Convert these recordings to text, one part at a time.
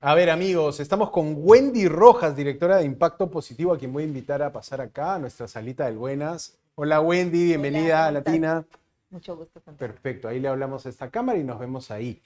A ver, amigos, estamos con Wendy Rojas, directora de Impacto Positivo, a quien voy a invitar a pasar acá a nuestra salita del Buenas. Hola, Wendy, Hola, bienvenida a ¿cómo estás? Latina. Mucho gusto, Santiago. Perfecto, ahí le hablamos a esta cámara y nos vemos ahí.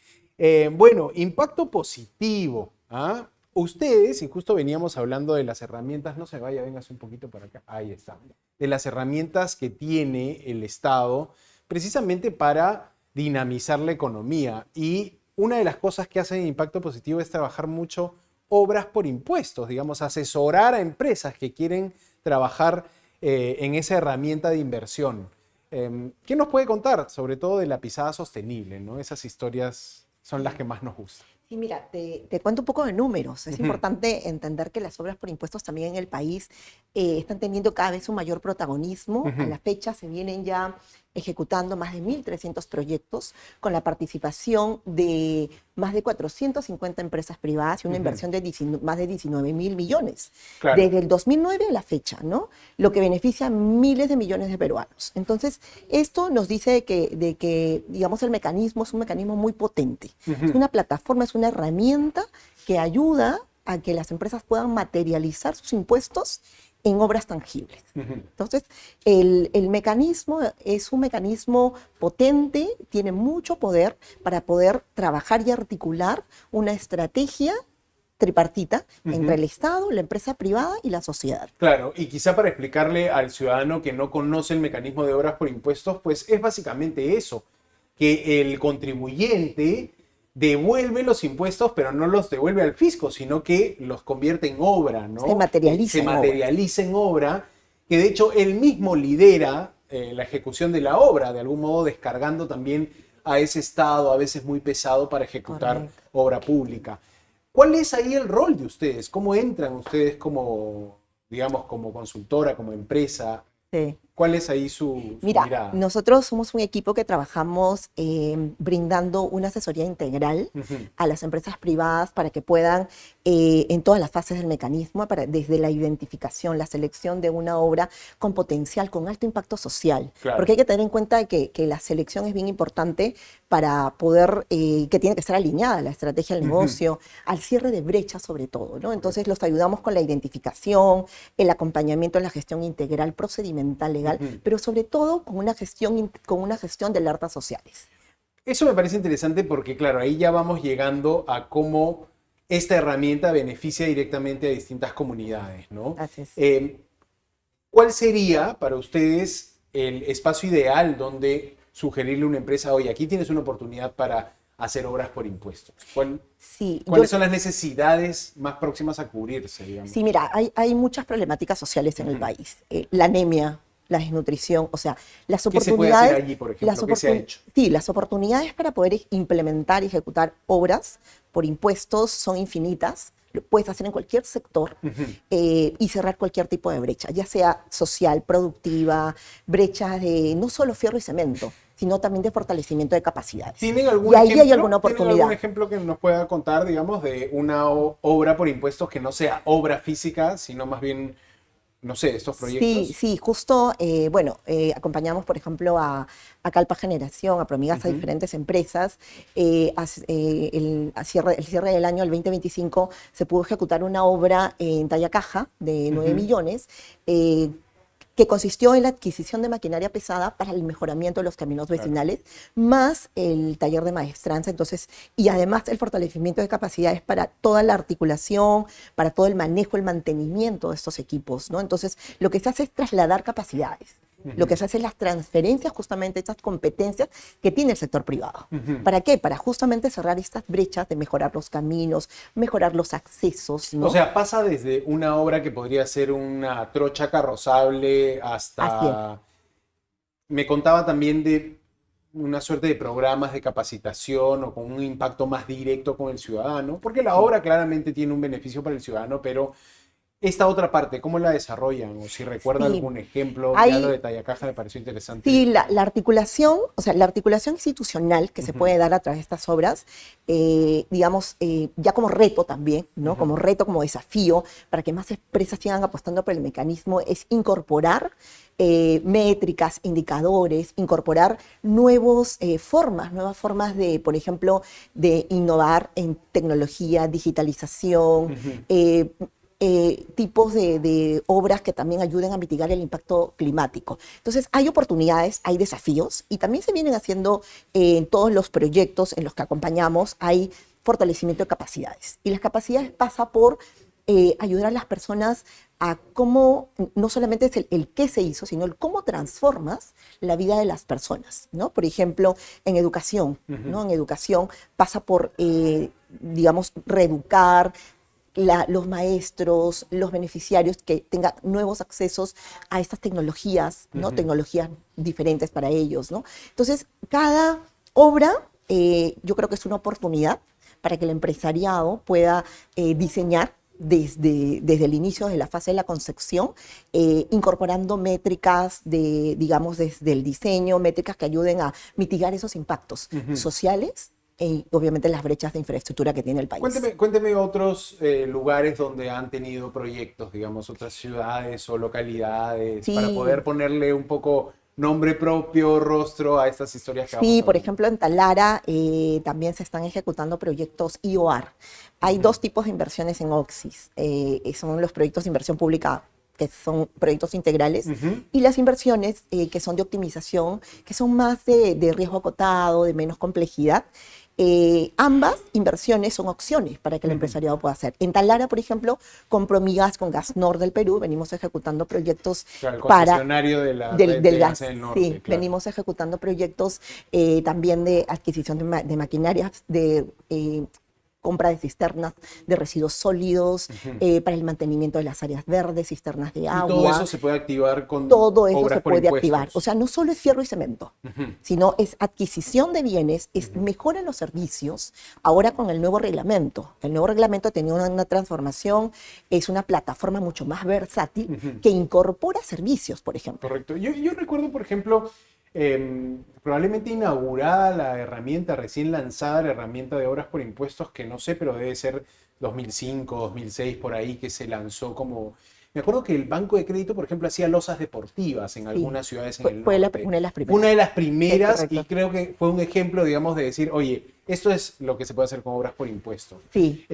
Bueno, impacto positivo. ¿Ah? Ustedes, y justo veníamos hablando de las herramientas, no se vaya, véngase un poquito para acá, ahí está, de las herramientas que tiene el Estado precisamente para dinamizar la economía. Y una de las cosas que hacen Impacto Positivo es trabajar mucho obras por impuestos, digamos, asesorar a empresas que quieren trabajar en esa herramienta de inversión. ¿Qué nos puede contar, sobre todo de la pisada sostenible, ¿no? Esas historias son las Sí, que más nos gustan. sí, mira, te cuento un poco de números. Es Ujú, importante entender que las obras por impuestos también en el país están teniendo cada vez un mayor protagonismo. A ujú, la fecha se vienen ya ejecutando más de 1.300 proyectos con la participación de más de 450 empresas privadas y una ujú. inversión de más de 19.000 millones. Claro. Desde el 2009 a la fecha, ¿no? Lo que beneficia a miles de millones de peruanos. Entonces, esto nos dice de que, digamos, el mecanismo es un mecanismo muy potente. Es Ujú, una plataforma, es una herramienta que ayuda a que las empresas puedan materializar sus impuestos en obras tangibles. ujú. Entonces, el mecanismo es un mecanismo potente, tiene mucho poder para poder trabajar y articular una estrategia tripartita entre Ujú. el Estado, la empresa privada y la sociedad. Claro, y quizá para explicarle al ciudadano que no conoce el mecanismo de obras por impuestos, pues es básicamente eso, que el contribuyente devuelve los impuestos, pero no los devuelve al fisco, sino que los convierte en obra, Se ¿no? Se materializa en obras. materializa en obra, que de hecho él mismo lidera la ejecución de la obra, de algún modo descargando también a ese Estado, a veces muy pesado, para ejecutar Correcto. obra pública. ¿Cuál es ahí el rol de ustedes? ¿Cómo entran ustedes como, digamos, como consultora, como empresa? Sí. ¿Cuál es ahí su Mira, mirada? nosotros somos un equipo que trabajamos brindando una asesoría integral Ujú, a las empresas privadas para que puedan, en todas las fases del mecanismo, desde la identificación, la selección de una obra con potencial, con alto impacto social, porque claro. hay que tener en cuenta que la selección es bien importante para poder, que tiene que estar alineada a la estrategia del Ujú, negocio, al cierre de brechas sobre todo, ¿no? Entonces correcto. los ayudamos con la identificación, el acompañamiento en la gestión integral, procedimental, legal, Ujú. pero sobre todo con una gestión de alertas sociales. Eso me parece interesante porque, claro, ahí ya vamos llegando a cómo esta herramienta beneficia directamente a distintas comunidades, ¿no? Así es. Eh, ¿Cuál sería para ustedes el espacio ideal donde sugerirle a una empresa, oye, aquí tienes una oportunidad para hacer obras por impuestos? Sí, ¿Cuáles son las necesidades más próximas a cubrirse, digamos? sí, mira, hay muchas problemáticas sociales en el Ujú. país. La anemia, la desnutrición, o sea, las ¿Qué se puede hacer oportunidades, allí, por ejemplo? ¿Qué se ha hecho? sí, las oportunidades para poder implementar y ejecutar obras por impuestos son infinitas. Lo puedes hacer en cualquier sector Ujú. y cerrar cualquier tipo de brecha, ya sea social, productiva, brechas de no solo fierro y cemento, sino también de fortalecimiento de capacidades. ¿Tienen Y algún ahí hay alguna ejemplo? ¿Tienen algún oportunidad. ejemplo que nos pueda contar, digamos, de una obra por impuestos que no sea obra física, sino más bien, no sé, estos Sí, proyectos? sí, justo, bueno, acompañamos, por ejemplo, a Calpa Generación, a Promigas, a Ujú, diferentes empresas. El cierre del año, el 2025, se pudo ejecutar una obra en talla caja de 9 ujú, millones, eh, que consistió en la adquisición de maquinaria pesada para el mejoramiento de los caminos claro. vecinales, más el taller de maestranza, entonces, y además el fortalecimiento de capacidades para toda la articulación, para todo el manejo, el mantenimiento de estos equipos, ¿no? Entonces, lo que se hace es trasladar capacidades. Lo Ujú, que se hace es las transferencias, justamente estas competencias que tiene el sector privado. ujú. ¿Para qué? Para justamente cerrar estas brechas de mejorar los caminos, mejorar los accesos, O ¿no? sea, pasa desde una obra que podría ser una trocha carrozable Así es. hasta... Me contaba también de una suerte de programas de capacitación o con un impacto más directo con el ciudadano, porque la Sí. obra claramente tiene un beneficio para el ciudadano, pero Esta otra parte, ¿cómo la desarrollan? O si recuerda Sí, algún ejemplo, ya hay, lo de Tallacaja me pareció interesante. sí, la articulación, o sea, la articulación institucional que se Ujú, puede dar a través de estas obras, digamos, ya como reto también, ¿no? ujú, Como reto, como desafío, para que más empresas sigan apostando por el mecanismo, es incorporar métricas, indicadores, incorporar nuevas formas de, por ejemplo, de innovar en tecnología, digitalización, ujú. tipos de obras que también ayuden a mitigar el impacto climático. Entonces, hay oportunidades, hay desafíos y también se vienen haciendo en todos los proyectos en los que acompañamos, hay fortalecimiento de capacidades. Y las capacidades pasa por ayudar a las personas a cómo, no solamente es el qué se hizo, sino el cómo transformas la vida de las personas, ¿no? Por ejemplo, en educación, Ujú, ¿no? En educación pasa por, digamos, reeducar, los maestros, los beneficiarios que tengan nuevos accesos a estas tecnologías, ¿no? ujú. Tecnologías diferentes para ellos, ¿no? Entonces, cada obra yo creo que es una oportunidad para que el empresariado pueda diseñar desde el inicio de la fase de la concepción, incorporando métricas digamos, desde el diseño, métricas que ayuden a mitigar esos impactos Ujú. sociales y obviamente las brechas de infraestructura que tiene el país. Cuénteme otros lugares donde han tenido proyectos, digamos, otras ciudades o localidades, para poder Sí, ponerle un poco nombre propio, rostro a estas historias que vamos sí, por hablando. ejemplo, en Talara también se están ejecutando proyectos IOR. Hay Ujú, dos tipos de inversiones en Oxis. Son los proyectos de inversión pública, que son proyectos integrales, ujú, y las inversiones que son de optimización, que son más de riesgo acotado, de menos complejidad. Ambas inversiones son opciones para que el ujú. empresariado pueda hacer. En Talara, por ejemplo, con Promigas, con Gasnor del Perú, venimos ejecutando proyectos Claro, el para concesionario de la del, red del de gas en gas. el norte, Sí, claro. venimos ejecutando proyectos también de adquisición de maquinarias, de compra de cisternas de residuos sólidos, Ujú. para el mantenimiento de las áreas verdes, cisternas de Y todo eso agua. se puede activar con Todo eso se obras por puede activar. O impuestos. sea, no solo es fierro y cemento, Ujú, sino es adquisición de bienes, es ujú. mejora en los servicios, ahora con el nuevo reglamento. El nuevo reglamento ha tenido una transformación, es una plataforma mucho más versátil Ujú. que incorpora servicios, por ejemplo. Correcto. Yo recuerdo, por ejemplo, probablemente inaugurada la herramienta, recién lanzada la herramienta de obras por impuestos, que no sé, pero debe ser 2005, 2006, por ahí, que se lanzó como... Me acuerdo que el Banco de Crédito, por ejemplo, hacía losas deportivas en Sí, algunas ciudades en fue, el fue norte. una de las Fue una primeras. de las Es primeras y correcto. creo que fue un ejemplo, digamos, de decir, oye, esto es lo que se puede hacer con obras por impuestos. Sí.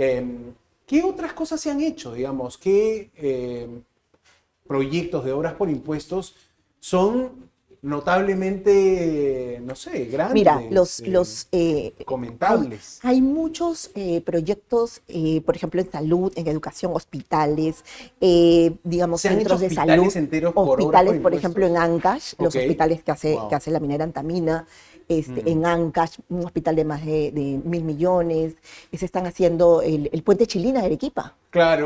¿Qué otras cosas se han hecho, digamos? ¿Qué proyectos de obras por impuestos son notablemente, no sé, Mira, grandes, hay, comentables? hay muchos proyectos, por ejemplo, en salud, en educación, hospitales, digamos, ¿Se han hecho centros de salud, hospitales enteros por obras por hospitales, por ejemplo, en impuestos? Ancash, Ok, los hospitales que wow. hace la minera Antamina, Mm, en Ancash, un hospital de más de 1.000 millones, se están haciendo el puente Chilina de Arequipa.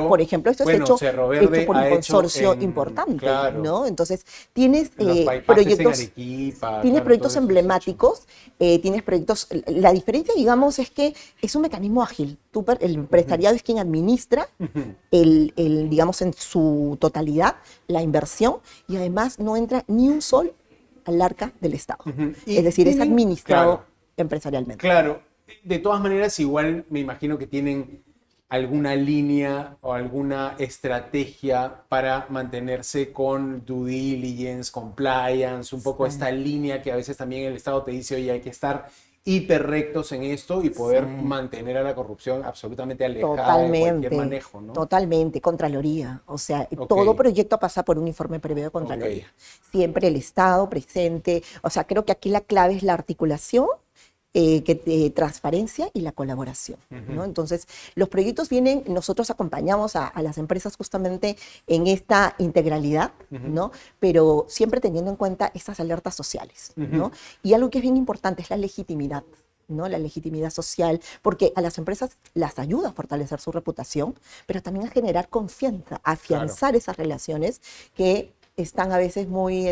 Por claro, ejemplo, esto es bueno, hecho, Cerro hecho Verde por un ha hecho consorcio en, importante, claro, ¿no? Entonces, tienes los bypasses en proyectos. Arequipa, Tienes claro, todo proyectos eso se ha hecho. emblemáticos, tienes proyectos. La diferencia, digamos, es que es un mecanismo ágil. El Ujú, empresariado es quien administra ujú, digamos, en su totalidad la inversión y además no entra ni un sol al arca del Estado. ujú. Es Y decir, es tienen, administrado claro, empresarialmente. claro, de todas maneras, igual me imagino que tienen alguna línea o alguna estrategia para mantenerse con due diligence, compliance, un poco Sí, esta línea que a veces también el Estado te dice, oye, hay que estar hiper rectos en esto y poder sí. mantener a la corrupción absolutamente alejada de cualquier Totalmente, manejo, ¿no? totalmente, Contraloría. O sea, Ok, todo proyecto pasa por un informe previo de ok. Contraloría. Siempre el Estado presente. O sea, creo que aquí la clave es la articulación, transparencia y la colaboración, Ujú, ¿no? Entonces, los proyectos vienen, nosotros acompañamos a las empresas justamente en esta integralidad, ujú, ¿no? Pero siempre teniendo en cuenta estas alertas sociales, ujú. ¿no? Y algo que es bien importante es la legitimidad. ¿No? La legitimidad social, porque a las empresas las ayuda a fortalecer su reputación, pero también a generar confianza, a Claro. afianzar esas relaciones que están a veces muy,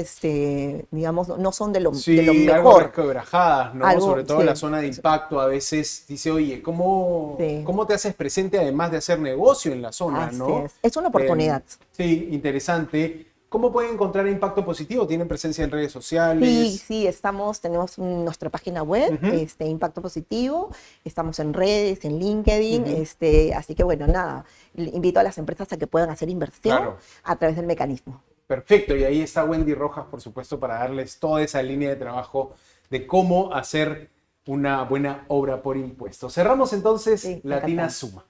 digamos, no son de lo Sí, algo mejor. resquebrajadas, ¿no? Algo, Sobre todo sí, la zona de impacto a veces dice, oye, sí, ¿cómo te haces presente además de hacer negocio en la zona, así ¿no? es. Es una oportunidad. Sí, interesante. ¿Cómo pueden encontrar impacto positivo? ¿Tienen presencia en redes Sí, sociales? sí, tenemos nuestra página web, Ujú, Impacto Positivo, estamos en redes, en LinkedIn, ujú, así que bueno, nada, invito a las empresas a que puedan hacer inversión claro. a través del mecanismo. Perfecto, y ahí está Wendy Rojas, por supuesto, para darles toda esa línea de trabajo de cómo hacer una buena obra por impuestos. Cerramos entonces Sí, Latina encantada. Suma.